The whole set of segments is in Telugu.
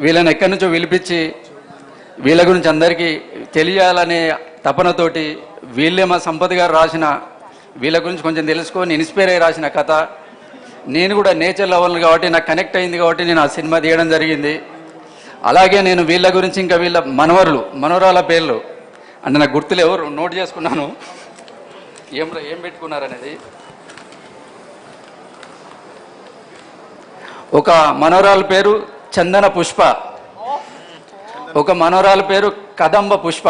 వీళ్ళని ఎక్కడి నుంచో పిలిపించి వీళ్ళ గురించి అందరికీ తెలియాలనే తపనతోటి వీళ్ళే మా సంపత్ గారు రాసిన వీళ్ళ గురించి కొంచెం తెలుసుకొని ఇన్స్పైర్ అయ్యి రాసిన కథ. నేను కూడా నేచర్ లవర్లు కాబట్టి నాకు కనెక్ట్ అయింది కాబట్టి నేను ఆ సినిమా తీయడం జరిగింది. అలాగే నేను వీళ్ళ గురించి ఇంకా వీళ్ళ మనవరాల పేర్లు అంటే నాకు గుర్తులేవు, నోట్ చేసుకున్నాను ఏం పెట్టుకున్నారనేది. ఒక మనవరాల పేరు చందన పుష్ప, ఒక మనవరాల పేరు కదంబ పుష్ప,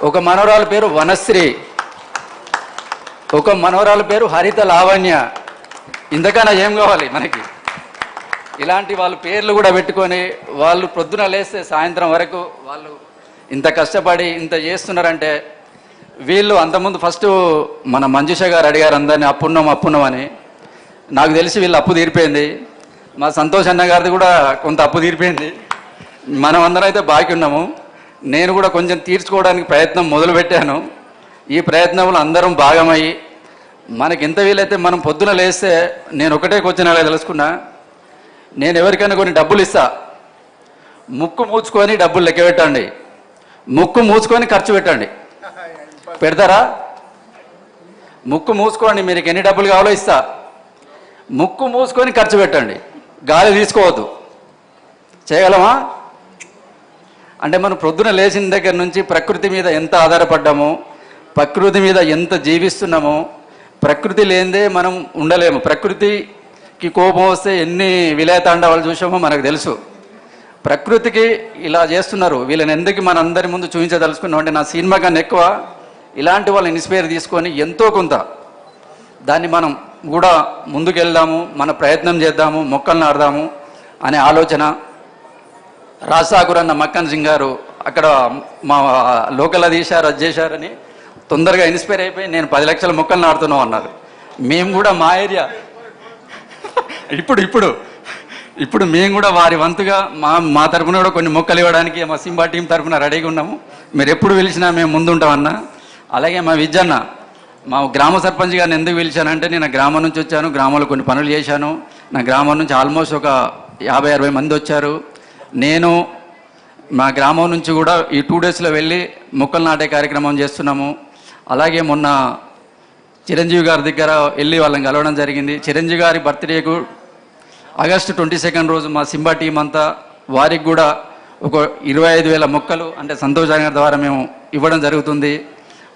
ఒక మనవరాల పేరు వనశ్రీ, ఒక మనవరాల పేరు హరిత లావణ్య. ఇంతకన్నా ఏం కావాలి మనకి? ఇలాంటి వాళ్ళ పేర్లు కూడా పెట్టుకొని వాళ్ళు పొద్దున లేస్తే సాయంత్రం వరకు వాళ్ళు ఇంత కష్టపడి ఇంత చేస్తున్నారంటే వీళ్ళు అంతకుముందు ఫస్ట్ మన మంజుష గారు అడిగారు అందరినీ అప్పున్నాం అని. నాకు తెలిసి వీళ్ళు అప్పు తీరిపోయింది. మా సంతోష్ అన్న గారిది కూడా కొంత అప్పు తీరిపోయింది. మనం అందరం అయితే బాకీ ఉన్నాము. నేను కూడా కొంచెం తీర్చుకోవడానికి ప్రయత్నం మొదలుపెట్టాను. ఈ ప్రయత్నంలో అందరం భాగమయ్యి మనకి ఎంత వీలైతే మనం పొద్దున లేస్తే నేను ఒకటే క్వశ్చన్ అలా తెలుసుకున్నా, నేను ఎవరికైనా కొన్ని డబ్బులు ఇస్తా, ముక్కు మూసుకొని డబ్బులు లెక్క పెట్టండి, ముక్కు మూసుకొని ఖర్చు పెట్టండి. పెడతారా? ముక్కు మూసుకోండి, మీకు ఎన్ని డబ్బులు కావాలో ఇస్తా, ముక్కు మూసుకొని ఖర్చు పెట్టండి, గాలి తీసుకోవద్దు. చేయగలమా? అంటే మనం ప్రొద్దున లేచిన దగ్గర నుంచి ప్రకృతి మీద ఎంత ఆధారపడ్డామో, ప్రకృతి మీద ఎంత జీవిస్తున్నామో, ప్రకృతి లేనిదే మనం ఉండలేము. ప్రకృతికి కోపం వస్తే ఎన్ని విలయతాండవాలు చూసామో మనకు తెలుసు. ప్రకృతికి ఇలా చేస్తున్నారు, వీళ్ళని ఎందుకు మన అందరి ముందు చూపించదలుచుకున్నాం అంటే నా సినిమా కన్నా ఎక్కువ ఇలాంటి వాళ్ళని ఇన్స్పైర్ తీసుకొని ఎంతో కొంత దాన్ని మనం కూడా ముందుకెళ్దాము, మన ప్రయత్నం చేద్దాము, మొక్కలు నాడదాము అనే ఆలోచన. రాజసాగర్ అన్న మక్కన్ సింగ్ గారు అక్కడ మా లోకల్ అది చేశారని తొందరగా ఇన్స్పైర్ అయిపోయి నేను 10 లక్షల మొక్కలు నాడుతున్నాం అన్నారు. మేము కూడా మా ఏరియా ఇప్పుడు మేము కూడా వారి వంతుగా మా తరఫున కూడా కొన్ని మొక్కలు ఇవ్వడానికి మా సింబా టీం తరఫున రెడీగా ఉన్నాము. మీరు ఎప్పుడు పిలిచినా మేము ముందుంటామన్నా. అలాగే మా విజ్జన్న, మా గ్రామ సర్పంచ్ గారిని ఎందుకు పిలిచానంటే నేను గ్రామం నుంచి వచ్చాను, గ్రామంలో కొన్ని పనులు చేశాను. నా గ్రామం నుంచి ఆల్మోస్ట్ ఒక 50-60 మంది వచ్చారు. నేను మా గ్రామం నుంచి కూడా ఈ 2 డేస్లో వెళ్ళి మొక్కలు నాటే కార్యక్రమం చేస్తున్నాము. అలాగే మొన్న చిరంజీవి గారి దగ్గర వెళ్ళి వాళ్ళని కలవడం జరిగింది. చిరంజీవి గారి బర్త్డేకు ఆగస్టు 22 రోజు మా సింబా టీం అంతా వారికి కూడా ఒక 25,000 మొక్కలు అంటే సంతోష్ గారి ద్వారా మేము ఇవ్వడం జరుగుతుంది.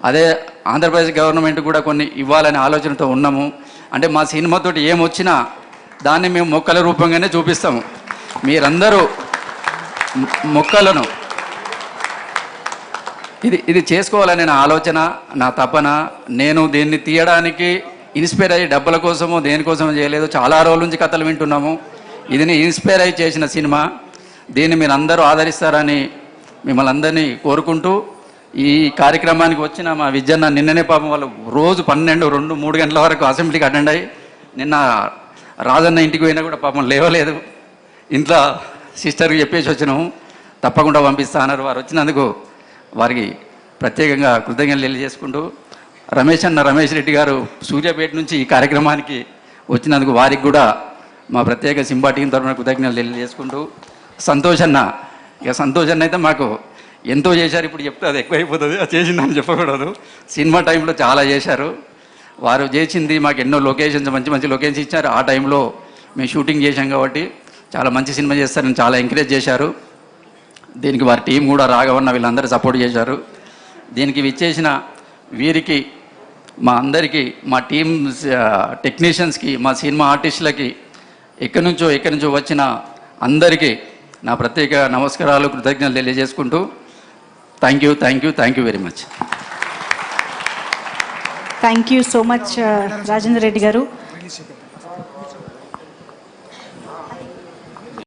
అదే ఆంధ్రప్రదేశ్ గవర్నమెంట్ కూడా కొన్ని ఇవ్వాలనే ఆలోచనతో ఉన్నాము. అంటే మా సినిమాతోటి ఏమొచ్చినా దాన్ని మేము మొక్కల రూపంగానే చూపిస్తాము. మీరందరూ మొక్కలను ఇది చేసుకోవాలనే నా ఆలోచన, నా తపన. నేను దీన్ని తీయడానికి ఇన్స్పైర్ అయ్యి డబ్బుల కోసమో దేనికోసమో చేయలేదు. చాలా రోజుల నుంచి కథలు వింటున్నాము. ఇది ఇన్స్పైర్ అయ్యి చేసిన సినిమా. దీన్ని మీరు అందరూ ఆదరిస్తారని మిమ్మల్ని అందరినీ కోరుకుంటూ ఈ కార్యక్రమానికి వచ్చిన మా విజ్జన్న నిన్ననే పాపం వాళ్ళు రోజు 12, 2, 3 గంటల వరకు అసెంబ్లీకి అటెండ్ అయ్యి నిన్న రాజన్న ఇంటికి పోయినా కూడా పాపం లేవలేదు. ఇంట్లో సిస్టర్కి చెప్పేసి వచ్చినాము, తప్పకుండా పంపిస్తా అన్నారు. వారు వచ్చినందుకు వారికి ప్రత్యేకంగా కృతజ్ఞతలు తెలియజేసుకుంటూ రమేష్ రెడ్డి గారు సూర్యాపేట నుంచి ఈ కార్యక్రమానికి వచ్చినందుకు వారికి కూడా మా ప్రత్యేక సింబా టీం తరఫున కృతజ్ఞతలు తెలియజేసుకుంటూ సంతోష్ అన్న అయితే మాకు ఎంతో చేశారు. ఇప్పుడు చెప్తే అది ఎక్కువైపోతుంది, అది చేసిందని చెప్పకూడదు. సినిమా టైంలో చాలా చేశారు. వారు చేసింది మాకు ఎన్నో లొకేషన్స్, మంచి లొకేషన్స్ ఇచ్చారు. ఆ టైంలో మేము షూటింగ్ చేశాం కాబట్టి చాలా మంచి సినిమా చేస్తారని చాలా ఎంకరేజ్ చేశారు. దీనికి వారి టీం కూడా రాఘవన్న వీళ్ళందరూ సపోర్ట్ చేశారు. దీనికి విచ్చేసిన వీరికి, మా అందరికీ, మా టీం టెక్నీషియన్స్కి, మా సినిమా ఆర్టిస్టులకి, ఎక్కడి నుంచో వచ్చిన అందరికీ నా ప్రత్యేక నమస్కారాలు, కృతజ్ఞతలు తెలియజేసుకుంటూ thank you very much. Thank you so much Rajendra Reddy గారు.